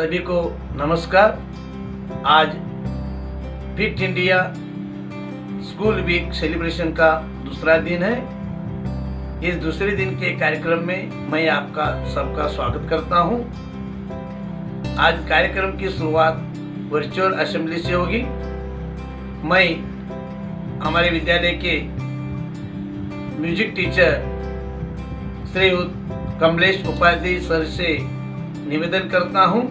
सभी को नमस्कार। आज fit India school week celebration का दूसरा दिन है। इस दूसरे दिन के कार्यक्रम में मैं आपका सबका स्वागत करता हूं। आज कार्यक्रम की शुरुआत वर्चुअल असेंबली से होगी। मैं हमारे विद्यालय के म्यूजिक टीचर श्रीयुत कमलेश उपाध्याय सर से निवेदन करता हूं,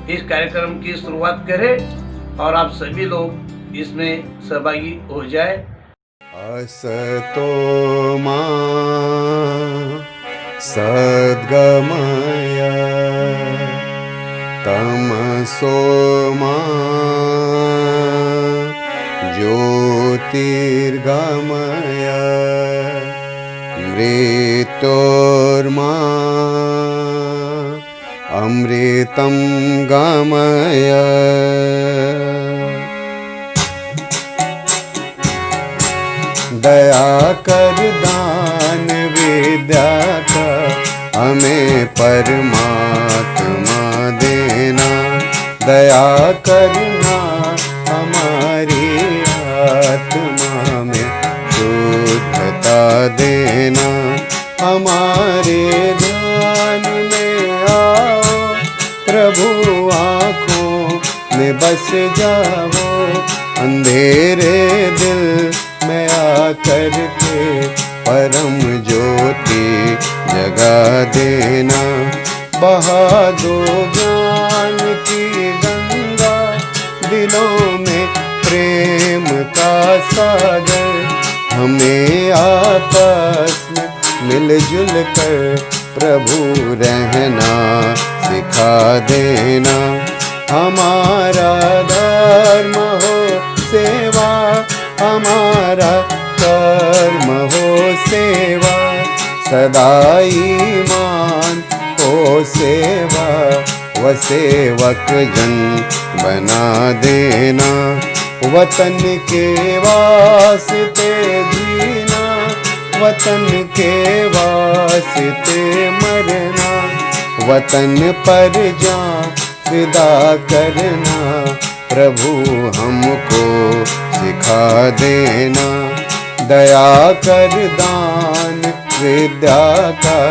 इस कार्यक्रम की शुरुआत करें और आप सभी लोग इसमें सहभागी हो जाए। असतो मा सद्गमय तमसो मा ज्योतिर्गमय मृत्योर्मा अमृतं गमय। दया कर दान विद्या का हमें परमात्मा देना। दया करना हमारी आत्मा में शुद्धता देना। हमारे ध्यान में आओ प्रभु, आँखों में बस जाओ। अंधेरे दिल में आकर के परम ज्योति जगा देना। बहा दो ज्ञान की गंगा, दिलों में प्रेम का सागर। हमें आपस में मिलजुल कर प्रभु रहना सिखा देना। हमारा धर्म हो सेवा, हमारा कर्म हो सेवा। सदा ईमान हो सेवा, व सेवक जन बना देना। वतन के वास्ते जीना, वतन के वास्ते मरना। वतन पर जान फिदा करना प्रभु हमको सिखा देना। दया कर दान विद्या का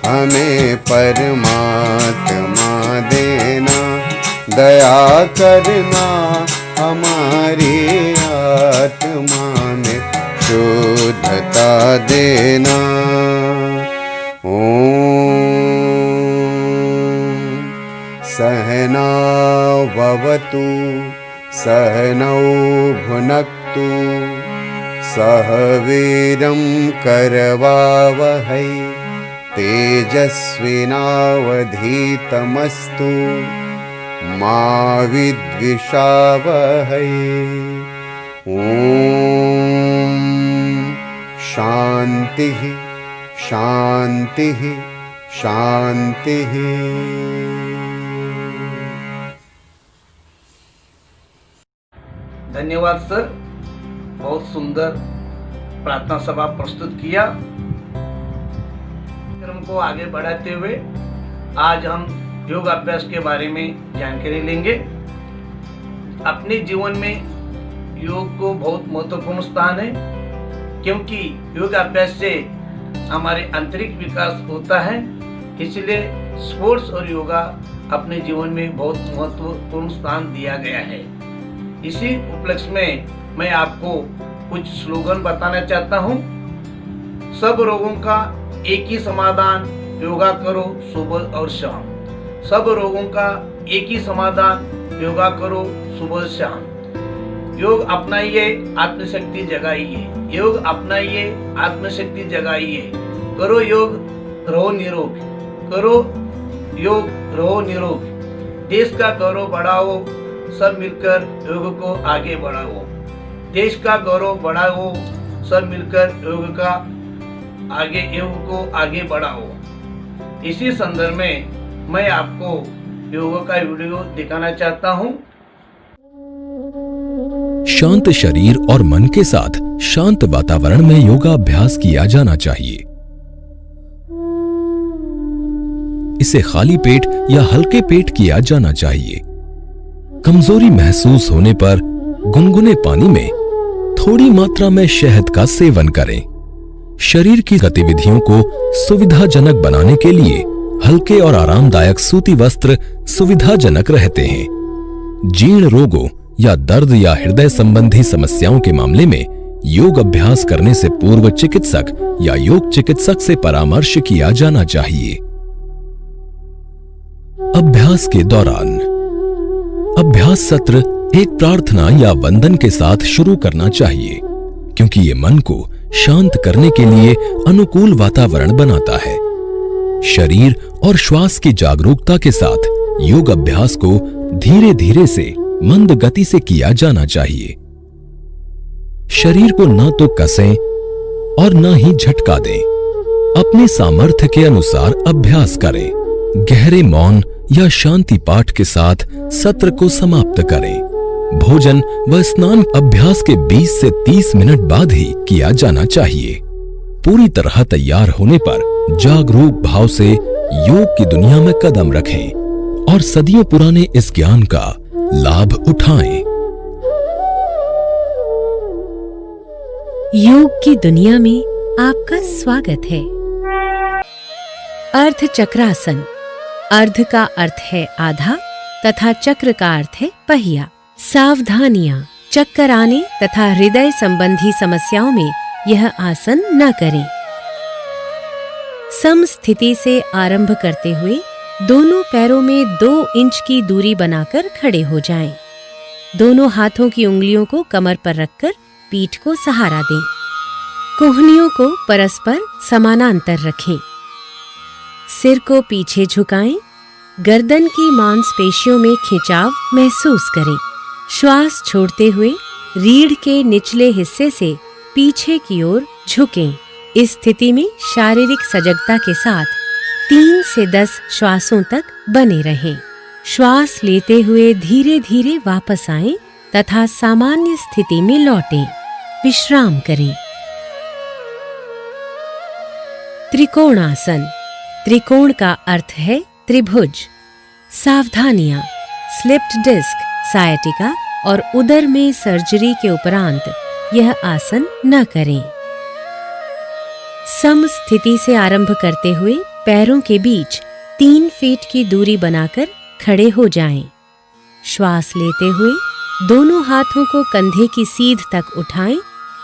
हमें परमात्मा देना। दया करना हमारी आत्मा में शुद्धता देना। ओम सहना भवतु सहनौ भुनक्तु सह वीरं करवावहै तेजस्विनावधीतमस्तु मा विद्विषावहै। ओम शांति शांति शांति। धन्यवाद सर, बहुत सुंदर प्रार्थना सभा प्रस्तुत किया। कार्यक्रम को आगे बढ़ाते हुए आज हम योग अभ्यास के बारे में जानकारी लेंगे। अपने जीवन में योग को बहुत महत्वपूर्ण स्थान है, क्योंकि योग अभ्यास से हमारे आंतरिक विकास होता है। इसलिए स्पोर्ट्स और योगा अपने जीवन में बहुत महत्वपूर्ण स्थान दिया गया है। इसी उपलक्ष्य में मैं आपको कुछ स्लोगन बताना चाहता हूँ। सब रोगों का एक ही समाधान, योगा करो सुबह और शाम। सब रोगों का एक ही समाधान, योगा करो सुबह शाम। योग अपनाइए, आत्मशक्ति जगाइए। योग अपनाइए, आत्मशक्ति जगाइए। करो योग, रहो निरोग। करो योग, रहो निरोग। देश का गौरव बढ़ाओ, सब मिलकर योग को आगे बढ़ाओ। देश का गौरव बढ़ाओ, सब मिलकर योग को आगे बढ़ाओ। इसी संदर्भ में मैं आपको योग का वीडियो दिखाना चाहता हूँ। शांत शरीर और मन के साथ शांत वातावरण में योगाभ्यास किया जाना चाहिए। इसे खाली पेट या हल्के पेट किया जाना चाहिए। कमजोरी महसूस होने पर गुनगुने पानी में थोड़ी मात्रा में शहद का सेवन करें। शरीर की गतिविधियों को सुविधाजनक बनाने के लिए हल्के और आरामदायक सूती वस्त्र सुविधाजनक रहते हैं। जीर्ण रोगों या दर्द या हृदय संबंधी समस्याओं के मामले में योग अभ्यास करने से पूर्व चिकित्सक या योग चिकित्सक से परामर्श किया जाना चाहिए। अभ्यास के दौरान अभ्यास सत्र एक प्रार्थना या वंदन के साथ शुरू करना चाहिए, क्योंकि ये मन को शांत करने के लिए अनुकूल वातावरण बनाता है। शरीर और श्वास की जागरूकता के साथ योग अभ्यास को धीरे धीरे से मंद गति से किया जाना चाहिए। शरीर को न तो कसें और न ही झटका दें। अपने सामर्थ्य के अनुसार अभ्यास करें। गहरे मौन या शांति पाठ के साथ सत्र को समाप्त करें। भोजन व स्नान अभ्यास के 20 से 30 मिनट बाद ही किया जाना चाहिए। पूरी तरह तैयार होने पर जागरूक भाव से योग की दुनिया में कदम रखें और सदियों पुराने इस ज्ञान का लाभ उठाएं। योग की दुनिया में आपका स्वागत है। अर्ध चक्रासन। अर्ध का अर्थ है आधा तथा चक्र का अर्थ है पहिया। सावधानियां। चक्कर आने तथा हृदय संबंधी समस्याओं में यह आसन न करें। सम स्थिति से आरंभ करते हुए दोनों पैरों में 2 इंच की दूरी बनाकर खड़े हो जाएं। दोनों हाथों की उंगलियों को कमर पर रखकर पीठ को सहारा दें। कोहनियों को परस्पर समानांतर रखें। सिर को पीछे झुकाएं। गर्दन की मांसपेशियों में खिंचाव महसूस करें। श्वास छोड़ते हुए रीढ़ के निचले हिस्से से पीछे की ओर झुकें। इस स्थिति में शारीरिक सजगता के साथ 3 से 10 श्वासों तक बने रहें। श्वास लेते हुए धीरे धीरे वापस आएं तथा सामान्य स्थिति में लौटें। विश्राम करें। त्रिकोणासन। त्रिकोण का अर्थ है त्रिभुज। सावधानियां। स्लिप्ड डिस्क, सायटिका और उदर में सर्जरी के उपरांत यह आसन न करें। सम स्थिति से आरंभ करते हुए पैरों के बीच 3 फीट की दूरी बनाकर खड़े हो जाएं। श्वास लेते हुए दोनों हाथों को कंधे की सीध तक उठाएं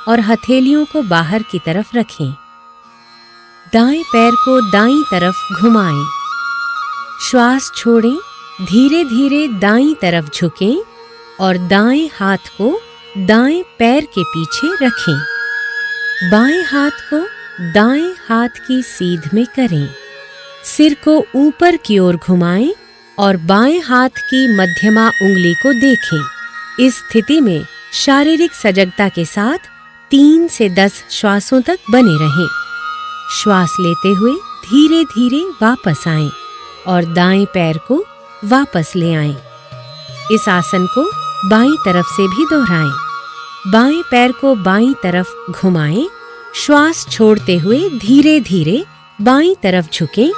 और हथेलियों को बाहर की तरफ रखें। दाएं पैर को दाईं तरफ घुमाएं। श्वास छोड़ें। धीरे धीरे दाईं तरफ झुकें और दाएं हाथ को दाएं पैर के पीछे रखें। बाएं हाथ को दाएं हाथ की सीध में करें। सिर को ऊपर की ओर घुमाएं और बाएं हाथ की मध्यमा उंगली को देखें। इस स्थिति में शारीरिक सजगता के साथ 3 से 10 श्वासों तक बने रहें। श्वास लेते हुए धीरे धीरे वापस आएं और दाएं पैर को वापस ले आएं। इस आसन को बाईं तरफ से भी दोहराएं। बाएं पैर को बाईं तरफ घुमाएं। श्वास छोड़ते हुए धीरे धीरे बाईं तरफ झुकें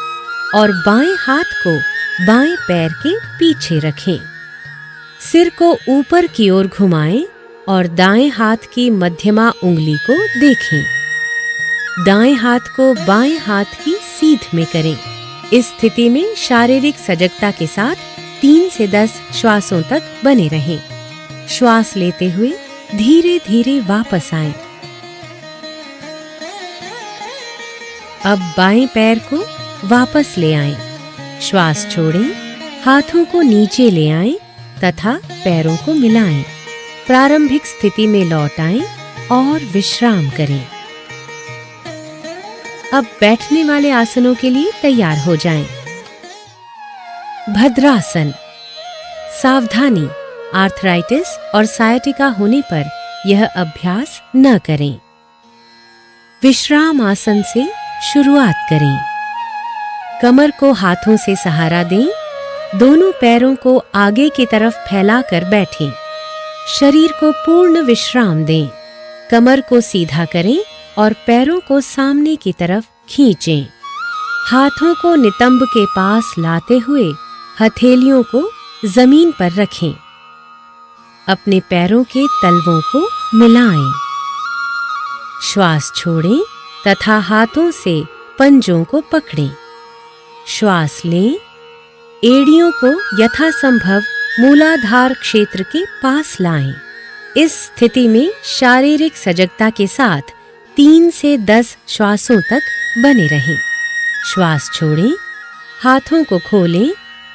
और बाएं हाथ को बाएं पैर के पीछे रखें। सिर को ऊपर की ओर घुमाएं और दाएं हाथ की मध्यमा उंगली को देखें। दाएं हाथ को बाएं हाथ की सीध में करें। इस स्थिति में शारीरिक सजगता के साथ 3 से 10 श्वासों तक बने रहें। श्वास लेते हुए धीरे धीरे वापस आएं। अब बाएं पैर को वापस ले आएं। श्वास छोड़ें। हाथों को नीचे ले आएं तथा पैरों को मिलाएं। प्रारंभिक स्थिति में लौट आएं और विश्राम करें। अब बैठने वाले आसनों के लिए तैयार हो जाएं। भद्रासन। सावधानी। आर्थराइटिस और सायटिका होने पर यह अभ्यास न करें। विश्राम आसन से शुरुआत करें। कमर को हाथों से सहारा दें। दोनों पैरों को आगे की तरफ फैलाकर बैठें। शरीर को पूर्ण विश्राम दें। कमर को सीधा करें और पैरों को सामने की तरफ खींचें। हाथों को नितंब के पास लाते हुए हथेलियों को जमीन पर रखें। अपने पैरों के तलवों को मिलाएं। श्वास छोड़ें तथा हाथों से पंजों को पकड़ें। श्वास लें। एड़ियों को यथासंभव मूलाधार क्षेत्र के पास लाएं। इस स्थिति में शारीरिक सजगता के साथ 3 से 10 श्वासों तक बने रहें। श्वास छोड़ें। हाथों को खोलें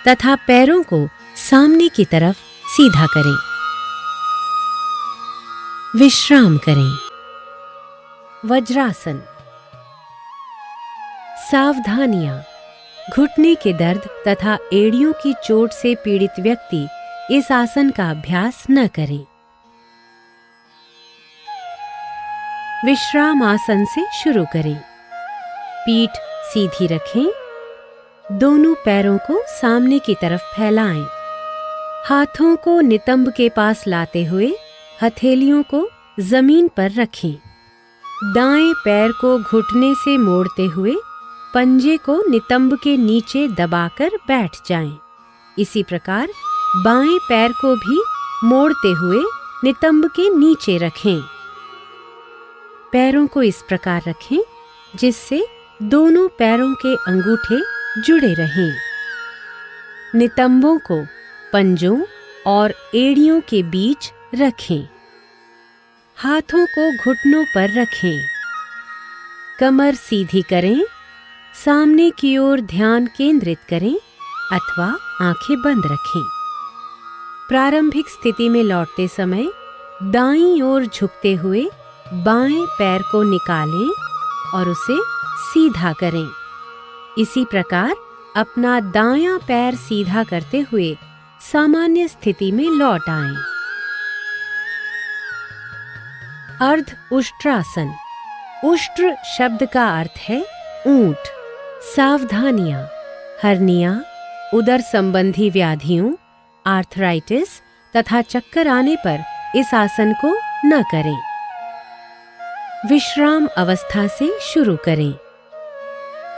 तथा पैरों को सामने की तरफ सीधा करें। विश्राम करें। वज्रासन। सावधानियां। घुटने के दर्द तथा एड़ियों की चोट से पीड़ित व्यक्ति इस आसन का अभ्यास न करें। विश्राम आसन से शुरू करें। पीठ सीधी रखें। दोनों पैरों को सामने की तरफ फैलाएं। हाथों को नितंब के पास लाते हुए हथेलियों को जमीन पर रखें। दाएं पैर को घुटने से मोड़ते हुए पंजे को नितंब के नीचे दबाकर बैठ जाएं। इसी प्रकार बाएं पैर को भी मोड़ते हुए नितंब के नीचे रखें। पैरों को इस प्रकार रखें जिससे दोनों पैरों के अंगूठे जुड़े रहें। नितंबों को पंजों और एड़ियों के बीच रखें। हाथों को घुटनों पर रखें। कमर सीधी करें। सामने की ओर ध्यान केंद्रित करें अथवा आंखें बंद रखें। प्रारंभिक स्थिति में लौटते समय दाईं ओर झुकते हुए बाएं पैर को निकालें और उसे सीधा करें। इसी प्रकार अपना दायां पैर सीधा करते हुए सामान्य स्थिति में लौट आएं। अर्ध उष्ट्रासन। उष्ट्र शब्द का अर्थ है ऊंट। सावधानियां। हर्निया, उदर संबंधी व्याधियों, आर्थराइटिस तथा चक्कर आने पर इस आसन को न करें। विश्राम अवस्था से शुरू करें।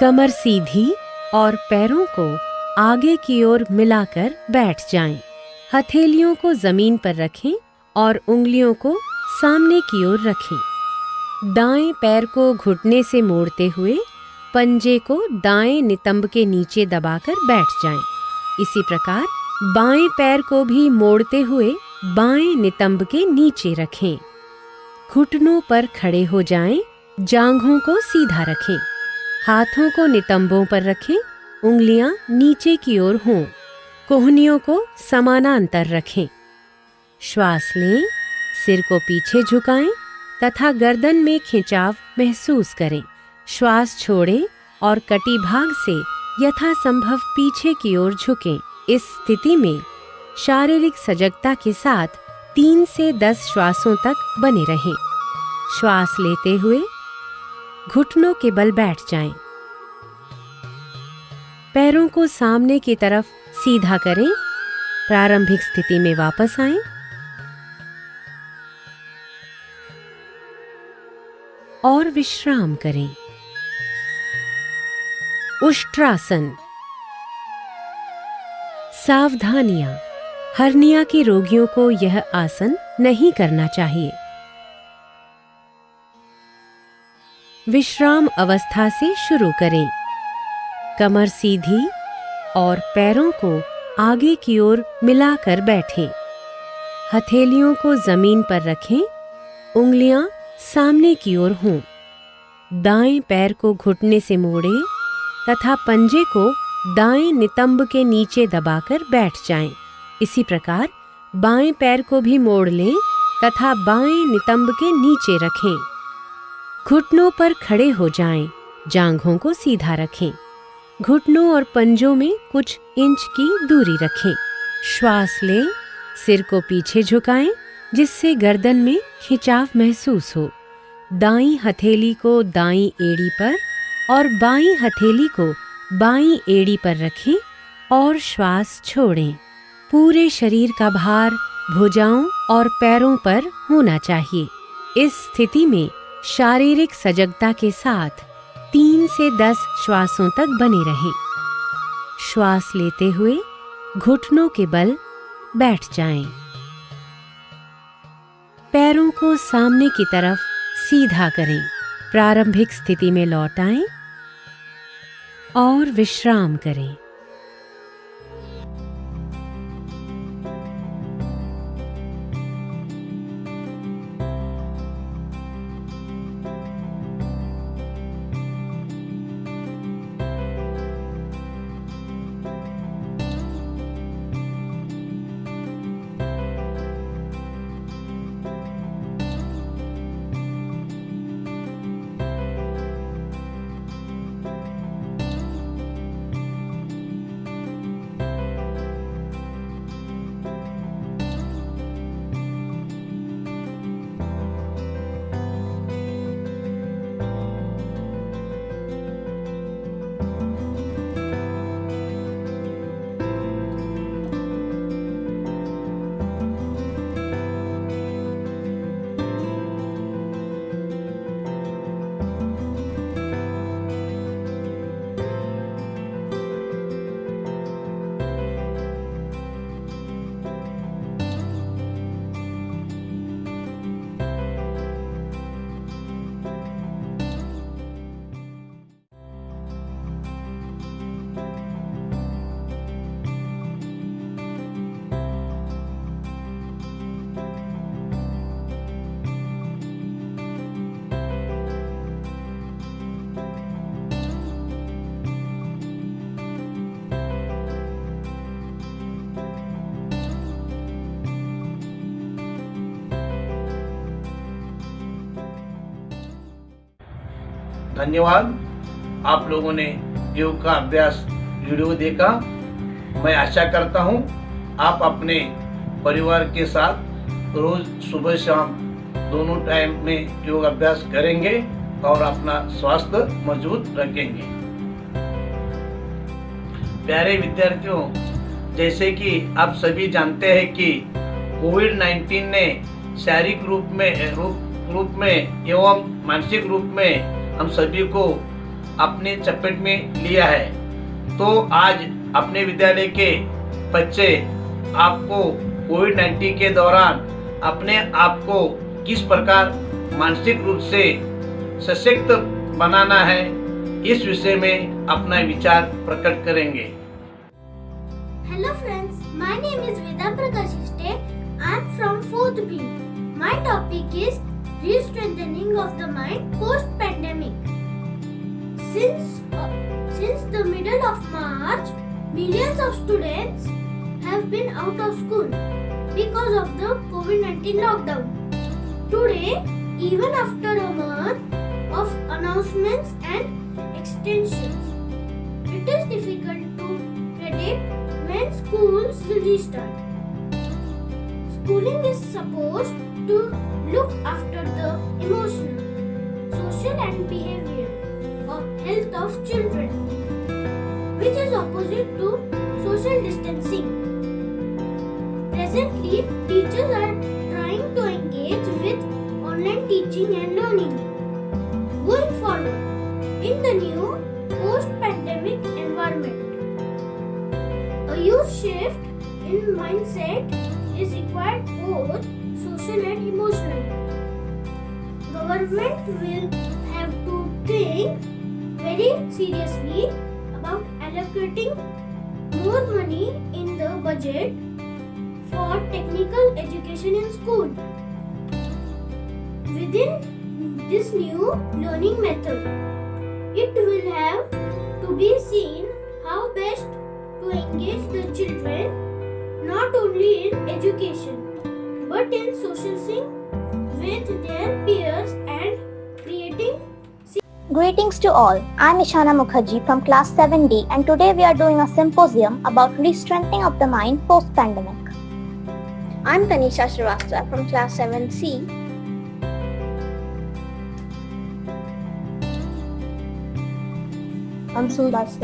कमर सीधी और पैरों को आगे की ओर मिलाकर बैठ जाएं। हथेलियों को जमीन पर रखें और उंगलियों को सामने की ओर रखें। दाएं पैर को घुटने से मोड़ते हुए पंजे को दाएं नितंब के नीचे दबाकर बैठ जाएं। इसी प्रकार बाएं पैर को भी मोड़ते हुए बाएं नितंब के नीचे रखें। घुटनों पर खड़े हो जाएं। जांघों को सीधा रखें। हाथों को नितंबों पर रखें। उंगलियां नीचे की ओर हों। कोहनियों को समानांतर रखें। श्वास लें। सिर को पीछे झुकाएं तथा गर्दन में खिंचाव महसूस करें। श्वास छोड़ें और कटिभाग से यथासंभव पीछे की ओर झुकें। इस स्थिति में शारीरिक सजगता के साथ 3 से 10 श्वासों तक बने रहें। श्वास लेते हुए घुटनों के बल बैठ जाएं। पैरों को सामने की तरफ सीधा करें। प्रारंभिक स्थिति में वापस आएं। और विश्राम करें। उष्ट्रासन। सावधानियां। हर्निया के रोगियों को यह आसन नहीं करना चाहिए। विश्राम अवस्था से शुरू करें। कमर सीधी और पैरों को आगे की ओर मिलाकर बैठें। हथेलियों को जमीन पर रखें। उंगलियां सामने की ओर हों। दाएं पैर को घुटने से मोड़ें तथा पंजे को दाएं नितंब के नीचे दबाकर बैठ जाएं। इसी प्रकार बाएं पैर को भी मोड़ लें तथा बाएं नितंब के नीचे रखें। घुटनों पर खड़े हो जाएं। जांघों को सीधा रखें। घुटनों और पंजों में कुछ इंच की दूरी रखें। श्वास लें। सिर को पीछे झुकाएं जिससे गर्दन में खिंचाव महसूस हो। दाईं हथेली को दाईं एड़ी पर और बाईं हथेली को बाईं एड़ी पर रखें और श्वास छोड़ें। पूरे शरीर का भार भुजाओं और पैरों पर होना चाहिए। इस स्थिति में शारीरिक सजगता के साथ 3 से 10 श्वासों तक बने रहें। श्वास लेते हुए घुटनों के बल बैठ जाएं। पैरों को सामने की तरफ सीधा करें। प्रारंभिक स्थिति में लौट आएं और विश्राम करें। धन्यवाद। आप लोगों ने योग का अभ्यास वीडियो देखा। मैं आशा करता हूँ आप अपने परिवार के साथ रोज सुबह शाम दोनों टाइम में योग अभ्यास करेंगे और अपना स्वास्थ्य मजबूत रखेंगे। प्यारे विद्यार्थियों, जैसे कि आप सभी जानते हैं कि कोविड-19 ने शारीरिक रूप में एवं मानसिक रूप में हम सभी को अपने चपेट में लिया है। तो आज अपने विद्यालय के बच्चे आपको कोविड-19 के दौरान अपने आप को किस प्रकार मानसिक रूप से सशक्त बनाना है, इस विषय में अपना विचार प्रकट करेंगे। Hello friends, my name is Veda Prakashiste. I am from 4th B. My topic is re-strengthening of the mind post-pandemic. Since the middle of March, millions of students have been out of school because of the COVID-19 lockdown. Today, even after a month of announcements and extensions, it is difficult to predict when schools will restart. Schooling is supposed to look after the emotional, social and behavioral health of children, which is opposite to social distancing. Presently, teachers are trying to engage with online teaching and learning. Going forward, in the new post-pandemic environment, a huge shift in mindset is required, both social and emotional. Government will have to think very seriously about allocating more money in the budget for technical education in school. Within this new learning method, it will have to be seen how best to engage the children not only in education but in socializing with their peers and creating. Greetings to all. I'm Ishana Mukherjee from class 7D, and today we are doing a symposium about re-strengthening of the mind post-pandemic. I'm Tanisha Srivastava from class 7C. I'm Suldas.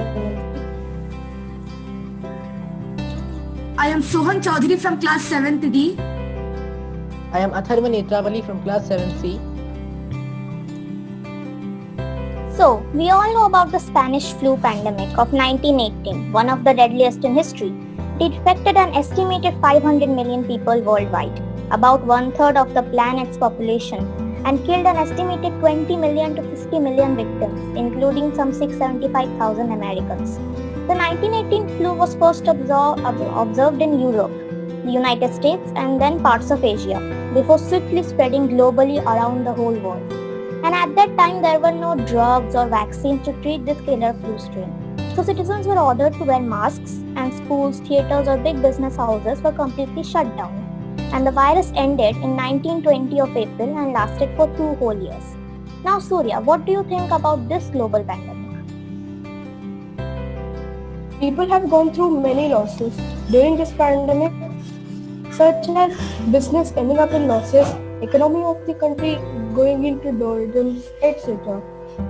I am Sohan Chaudhary from class 7th D. I am Atharva Netrawali from class 7C. So So, we all know about the Spanish flu pandemic of 1918, one of the deadliest in history. It affected an estimated 500 million people worldwide, about one-third of the planet's population, and killed an estimated 20 million to 50 million victims, including some 675,000 Americans. The 1918 flu was first observed in Europe, the United States, and then parts of Asia, before swiftly spreading globally around the whole world. And at that time, there were no drugs or vaccines to treat this killer flu strain. So citizens were ordered to wear masks, and schools, theaters, or big business houses were completely shut down. And the virus ended in 1920 of April and lasted for 2 whole years. Now, Surya, what do you think about this global pandemic? People have gone through many losses during this pandemic, such as business ending up in losses, economy of the country going into doldrums, etc.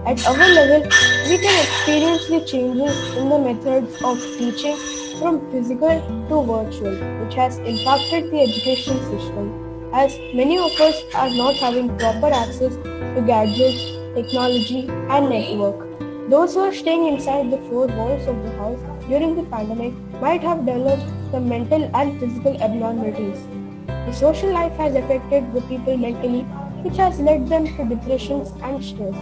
At our level, we can experience the changes in the methods of teaching from physical to virtual, which has impacted the education system, as many of us are not having proper access to gadgets, technology, and network. Those who are staying inside the 4 walls of the house during the pandemic might have developed some mental and physical abnormalities. The social life has affected the people mentally, which has led them to depressions and stress.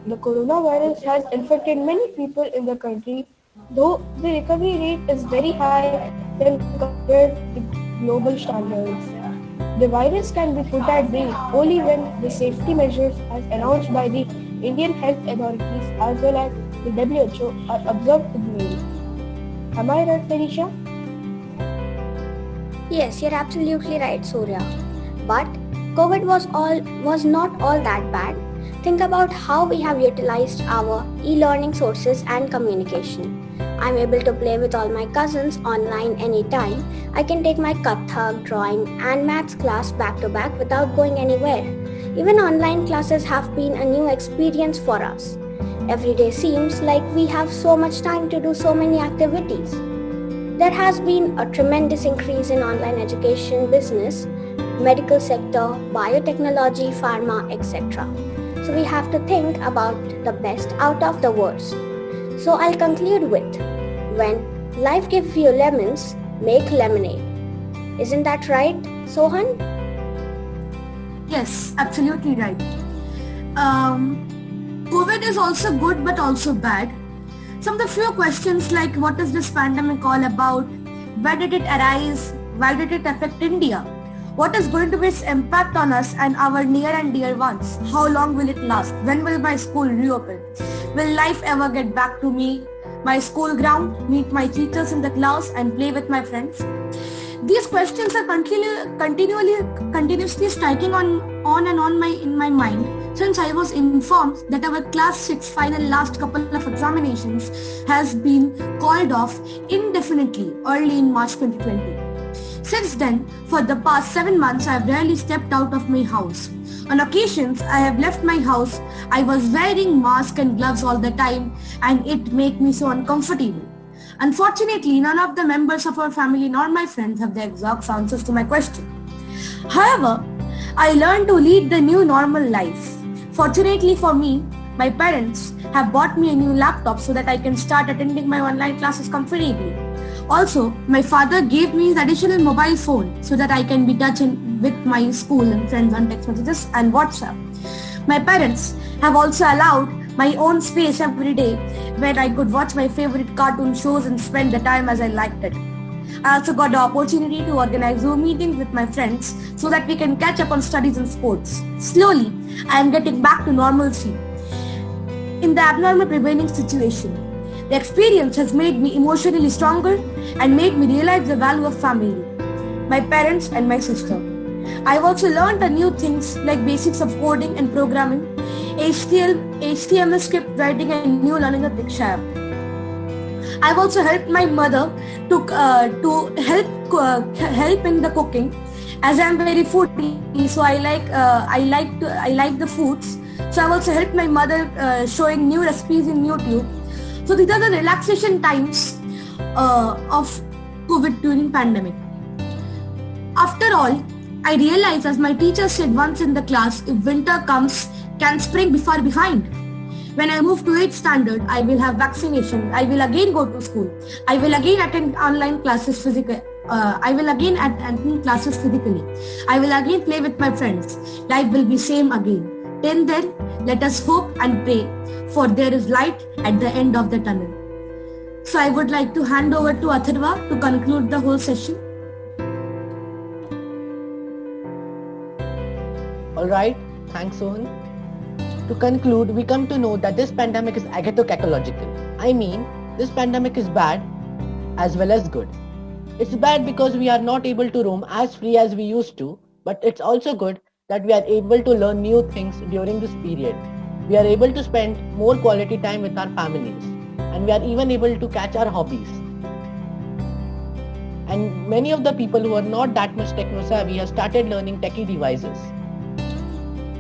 The coronavirus has infected many people in the country, though the recovery rate is very high when compared to global standards. The virus can be put at bay only when the safety measures as announced by the Indian health authorities as well as the WHO are observed to be made. Am I right, Felicia? Yes, you're absolutely right, Surya. But COVID was not all that bad. Think about how we have utilized our e-learning sources and communication. I'm able to play with all my cousins online anytime. I can take my Kathak, drawing and maths class back to back without going anywhere. Even online classes have been a new experience for us. Every day seems like we have so much time to do so many activities. There has been a tremendous increase in online education, business, medical sector, biotechnology, pharma, etc. So we have to think about the best out of the worst. So I'll conclude with, when life gives you lemons, make lemonade. Isn't that right, Sohan? Yes, absolutely right. COVID is also good but also bad. Some of the few questions like what is this pandemic all about? Where did it arise? Why did it affect India? What is going to be its impact on us and our near and dear ones? How long will it last? When will my school reopen? Will life ever get back to me? My school ground, meet my teachers in the class and play with my friends? These questions are continuously striking on in my mind since I was informed that our class 6 final last couple of examinations has been called off indefinitely early in March 2020. Since then, for the past 7 months, I have rarely stepped out of my house. On occasions, I have left my house. I was wearing mask and gloves all the time and it made me so uncomfortable. Unfortunately, none of the members of our family nor my friends have the exact answers to my question. However, I learned to lead the new normal life. Fortunately for me, my parents have bought me a new laptop so that I can start attending my online classes comfortably. Also, my father gave me an additional mobile phone so that I can be touching with my school and friends on text messages and WhatsApp. My parents have also allowed my own space every day where I could watch my favorite cartoon shows and spend the time as I liked it. I also got the opportunity to organize Zoom meetings with my friends so that we can catch up on studies and sports. Slowly, I am getting back to normalcy. In the abnormal prevailing situation, the experience has made me emotionally stronger and made me realize the value of family, my parents and my sister. I've also learned the new things like basics of coding and programming, HTML script writing and new learning of Diksha app. I've also helped my mother to help in the cooking, as I'm very foodie, so I like the foods. So I've also helped my mother showing new recipes in YouTube. So these are the relaxation times of COVID during pandemic. After all, I realized, as my teacher said once in the class, if winter comes, can spring be far behind? When I move to 8th standard, I will have vaccination. I will again go to school. I will again attend online classes physically. I will again attend classes physically. I will again play with my friends. Life will be same again. Till then, let us hope and pray, for there is light at the end of the tunnel. So I would like to hand over to Atharva to conclude the whole session. Alright, thanks Sohan. To conclude, we come to know that this pandemic is agatocatological. I mean, this pandemic is bad as well as good. It's bad because we are not able to roam as free as we used to, but it's also good that we are able to learn new things during this period. We are able to spend more quality time with our families, and we are even able to catch our hobbies. And many of the people who are not that much techno-savvy have started learning techie devices.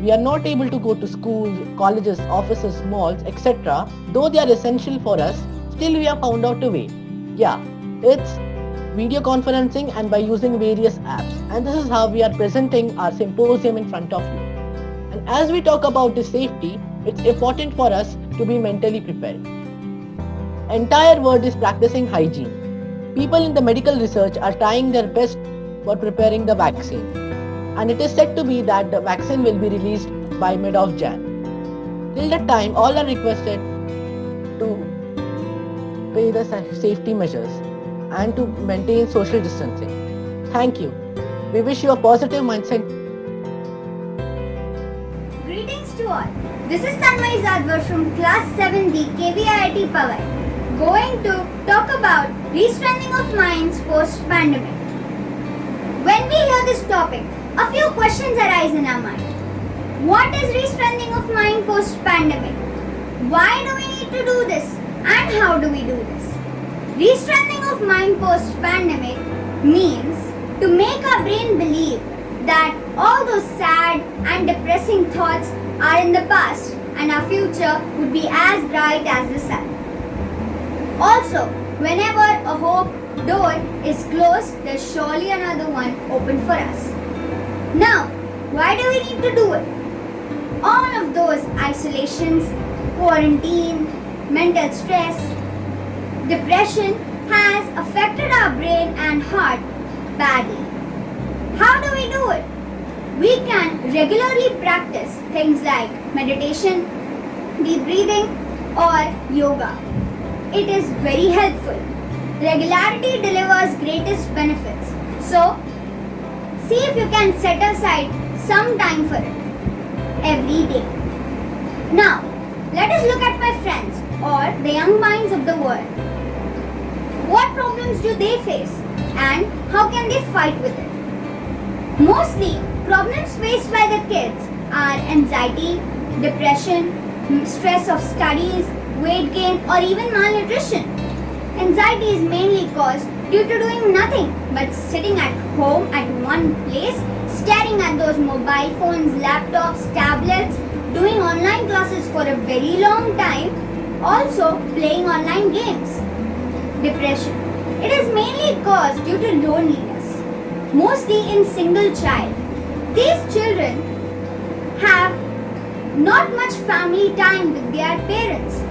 We are not able to go to schools, colleges, offices, malls, etc. Though they are essential for us, still we have found out a way. Yeah, it's video conferencing and by using various apps. And this is how we are presenting our symposium in front of you. And as we talk about the safety, it's important for us to be mentally prepared. Entire world is practicing hygiene. People in the medical research are trying their best for preparing the vaccine. And it is said to be that the vaccine will be released by mid of Jan. Till that time, all are requested to pay the safety measures and to maintain social distancing. Thank you. We wish you a positive mindset. Greetings to all. This is Tanmay Zadwar from Class 7D KVIT Powai, going to talk about restrengthening of minds post-pandemic. When we hear this topic, a few questions arise in our mind. What is restrengthening of mind post-pandemic? Why do we need to do this? And how do we do this? Restrengthening of mind post-pandemic means to make our brain believe that all those sad and depressing thoughts are in the past and our future would be as bright as the sun. Also, whenever a hope door is closed, there's surely another one open for us. Now, why do we need to do it? All of those isolations, quarantine, mental stress, depression has affected our brain and heart badly. How do we do it? We can regularly practice things like meditation, deep breathing, or yoga. It is very helpful. Regularity delivers greatest benefits. So, see if you can set aside some time for it every day. Now, let us look at my friends or the young minds of the world. What problems do they face and how can they fight with it? Mostly, problems faced by the kids are anxiety, depression, stress of studies, weight gain, or even malnutrition. Anxiety is mainly caused due to doing nothing but sitting at home at one place, staring at those mobile phones, laptops, tablets, doing online classes for a very long time, also playing online games. Depression. It is mainly caused due to loneliness, mostly in single child. These children have not much family time with their parents.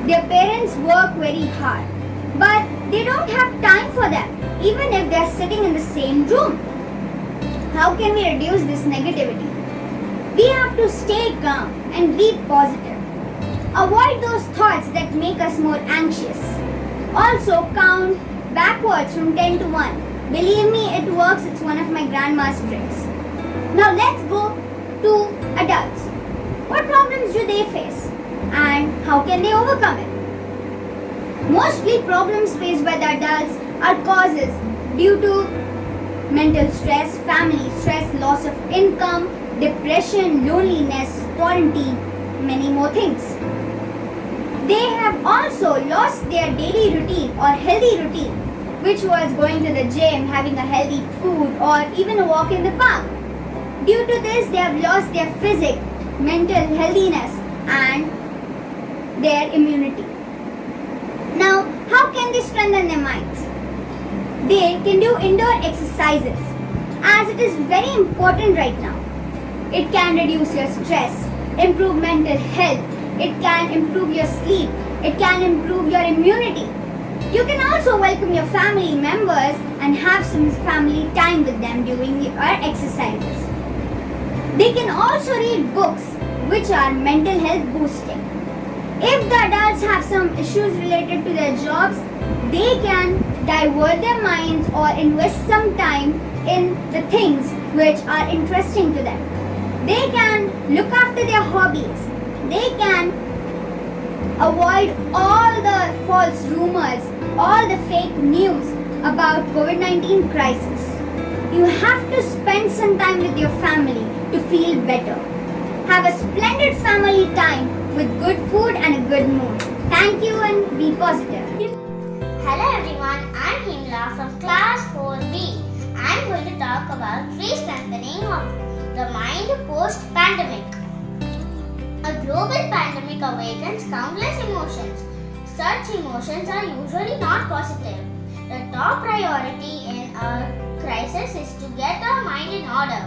Their parents work very hard, but they don't have time for them, even if they are sitting in the same room. How can we reduce this negativity? We have to stay calm and be positive. Avoid those thoughts that make us more anxious. Also count backwards from 10 to 1. Believe me, it works. It's one of my grandma's tricks. Now let's go to adults. What problems do they face and how can they overcome it? Mostly problems faced by the adults are causes due to mental stress, family stress, loss of income, depression, loneliness, quarantine, many more things. They have also lost their daily routine or healthy routine, which was going to the gym, having a healthy food, or even a walk in the park. Due to this, they have lost their physique, mental healthiness, and their immunity. Now, how can they strengthen their minds? They can do indoor exercises, as it is very important right now. It can reduce your stress, improve mental health, It can improve your sleep. It can improve your immunity. You can also welcome your family members and have some family time with them during your exercises. They can also read books which are mental health boosting. If the adults have some issues related to their jobs, they can divert their minds or invest some time in the things which are interesting to them. They can look after their hobbies. They can avoid all the false rumors, all the fake news about COVID-19 crisis. You have to spend some time with your family to feel better. Have a splendid family time with good food and a good mood. Thank you and be positive. Hello everyone, I'm Himla from class 4B. I'm going to talk about re-strengthening of the mind post-pandemic. A global pandemic awakens countless emotions. Such emotions are usually not positive. The top priority in a crisis is to get our mind in order.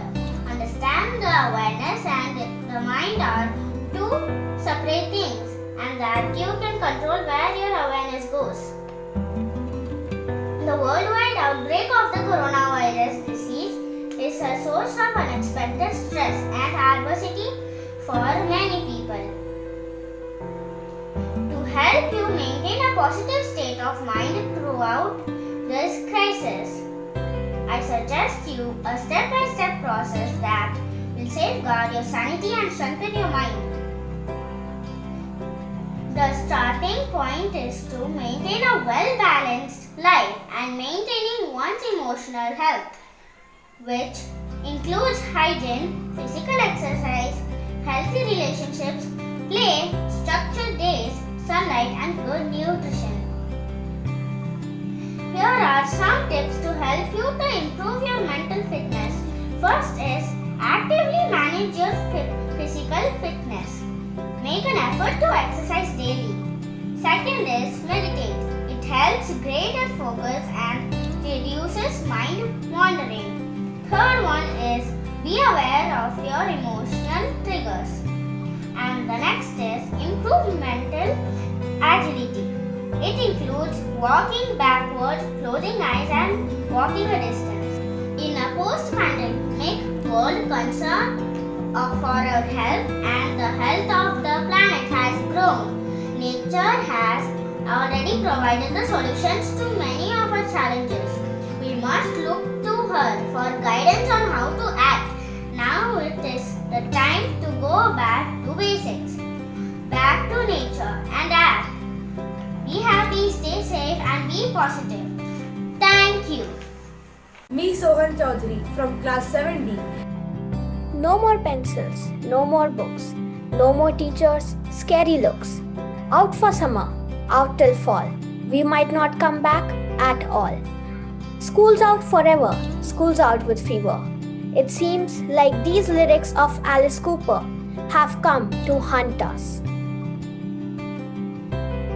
Understand the awareness and the mind are two separate things, and that you can control where your awareness goes. The worldwide outbreak of the coronavirus disease is a source of unexpected stress and adversity for many people. To help you maintain a positive state of mind throughout this crisis, I suggest you a step-by-step process that will safeguard your sanity and strengthen your mind. The starting point is to maintain a well-balanced life and maintaining one's emotional health, which includes hygiene, physical exercise, healthy relationships, play, structured days, sunlight, and good nutrition. Here are some tips to help you to improve your mental fitness. First is actively manage your physical fitness. Make an effort to exercise daily. Second is meditate. It helps greater focus and reduces mind wandering. Third one is be aware of your emotional triggers. And the next is improve mental agility. It includes walking backward, closing eyes, and walking a distance. In a post-pandemic world, concern for our health and the health of the planet has grown. Nature has already provided the solutions to many of our challenges. We must look to her for guidance on how to act. Now it is the time to go back to basics. Back to nature and act. Be happy, stay safe, and be positive. Thank you. Me Sohan Chaudhary from class 7D. No more pencils, no more books, no more teachers, scary looks. Out for summer, out till fall. We might not come back at all. School's out forever, school's out with fever. It seems like these lyrics of Alice Cooper have come to hunt us.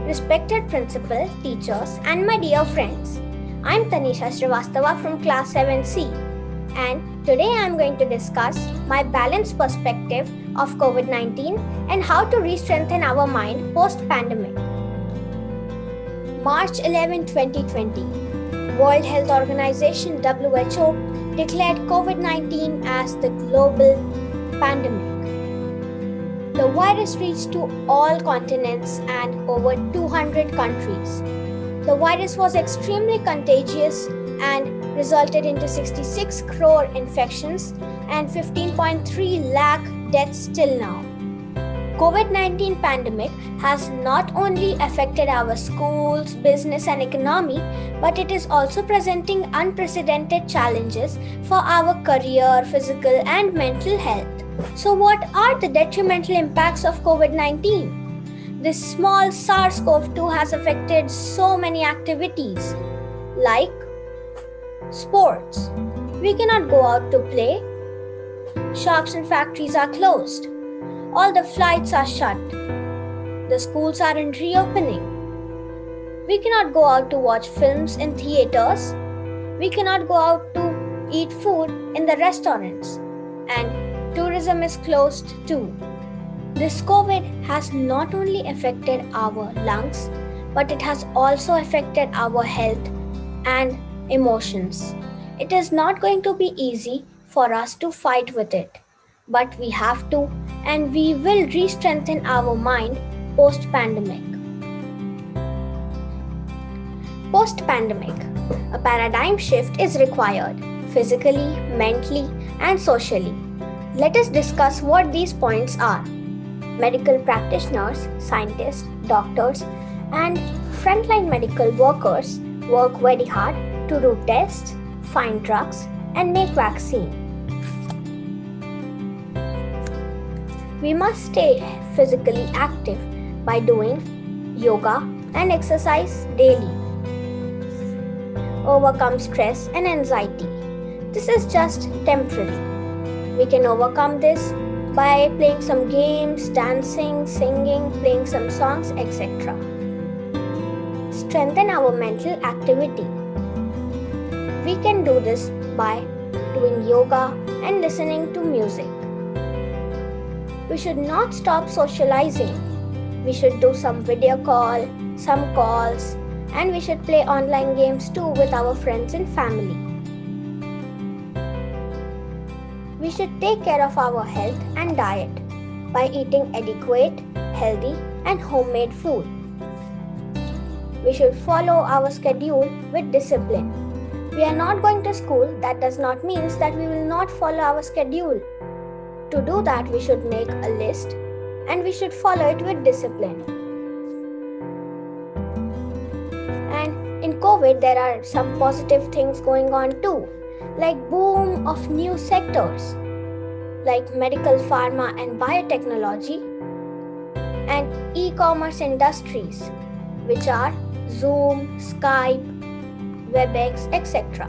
Respected principal, teachers, and my dear friends, I'm Tanisha Srivastava from class 7C, and today I'm going to discuss my balanced perspective of COVID-19 and how to re-strengthen our mind post-pandemic. March 11, 2020, World Health Organization WHO declared COVID-19 as the global pandemic. The virus reached to all continents and over 200 countries. The virus was extremely contagious and resulted into 66 crore infections and 15.3 lakh deaths till now. COVID-19 pandemic has not only affected our schools, business and economy, but it is also presenting unprecedented challenges for our career, physical and mental health. So what are the detrimental impacts of COVID-19? This small SARS-CoV-2 has affected so many activities like sports. We cannot go out to play. Shops and factories are closed. All the flights are shut. The schools aren't reopening. We cannot go out to watch films in theaters. We cannot go out to eat food in the restaurants. And tourism is closed too. This COVID has not only affected our lungs, but it has also affected our health and emotions. It is not going to be easy for us to fight with it, but we have to, and we will re-strengthen our mind post-pandemic. Post-pandemic, a paradigm shift is required, physically, mentally, and socially. Let us discuss what these points are. Medical practitioners, scientists, doctors, and frontline medical workers work very hard to do tests, find drugs, and make vaccine. We must stay physically active by doing yoga and exercise daily. Overcome stress and anxiety. This is just temporary. We can overcome this by playing some games, dancing, singing, playing some songs, etc. Strengthen our mental activity. We can do this by doing yoga and listening to music. We should not stop socializing. We should do some video call, some calls, and we should play online games too with our friends and family. We should take care of our health and diet by eating adequate, healthy, and homemade food. We should follow our schedule with discipline. We are not going to school, that does not mean that we will not follow our schedule. To do that, we should make a list and we should follow it with discipline. And in COVID, there are some positive things going on too, like boom of new sectors like medical, pharma and biotechnology, and e-commerce industries, which are Zoom, Skype, WebEx, etc.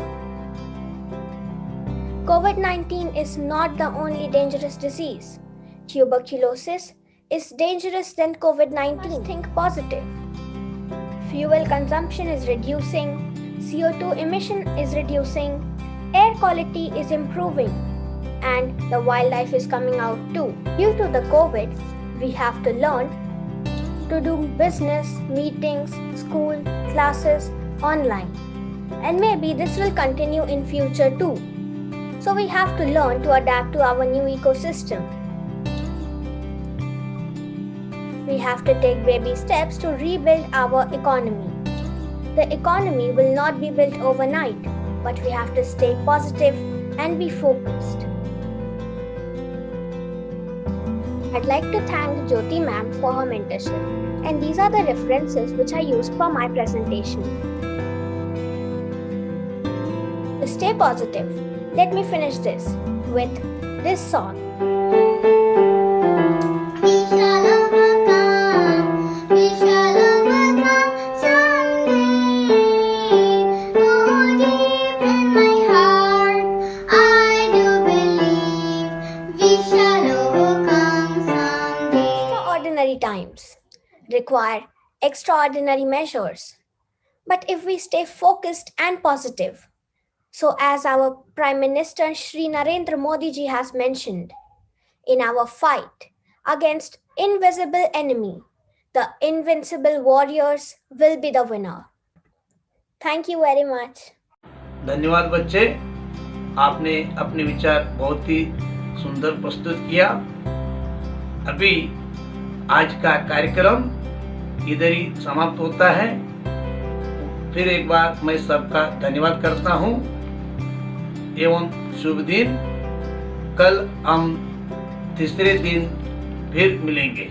COVID-19 is not the only dangerous disease. Tuberculosis is dangerous than COVID-19. Think positive. Fuel consumption is reducing, CO2 emission is reducing, air quality is improving, and the wildlife is coming out too. Due to the COVID, we have to learn to do business, meetings, school, classes, online. And maybe this will continue in future too. So we have to learn to adapt to our new ecosystem. We have to take baby steps to rebuild our economy. The economy will not be built overnight, but we have to stay positive and be focused. I'd like to thank Jyoti ma'am for her mentorship, and these are the references which I used for my presentation. To stay positive, let me finish this with this song. We shall overcome someday. Oh, deep in my heart, I do believe we shall overcome someday. Extraordinary times require extraordinary measures. But if we stay focused and positive, so as our Prime Minister Shri Narendra Modi ji has mentioned, in our fight against invisible enemy, the invincible warriors will be the winner. Thank you very much. धन्यवाद बच्चे, आपने अपने विचार बहुत ही सुंदर प्रस्तुत किया। अभी आज का कार्यक्रम इधर ही समाप्त होता है। फिर एक बार मैं सबका धन्यवाद करता हूँ एवं शुभ दिन। कल हम तीसरे दिन फिर मिलेंगे।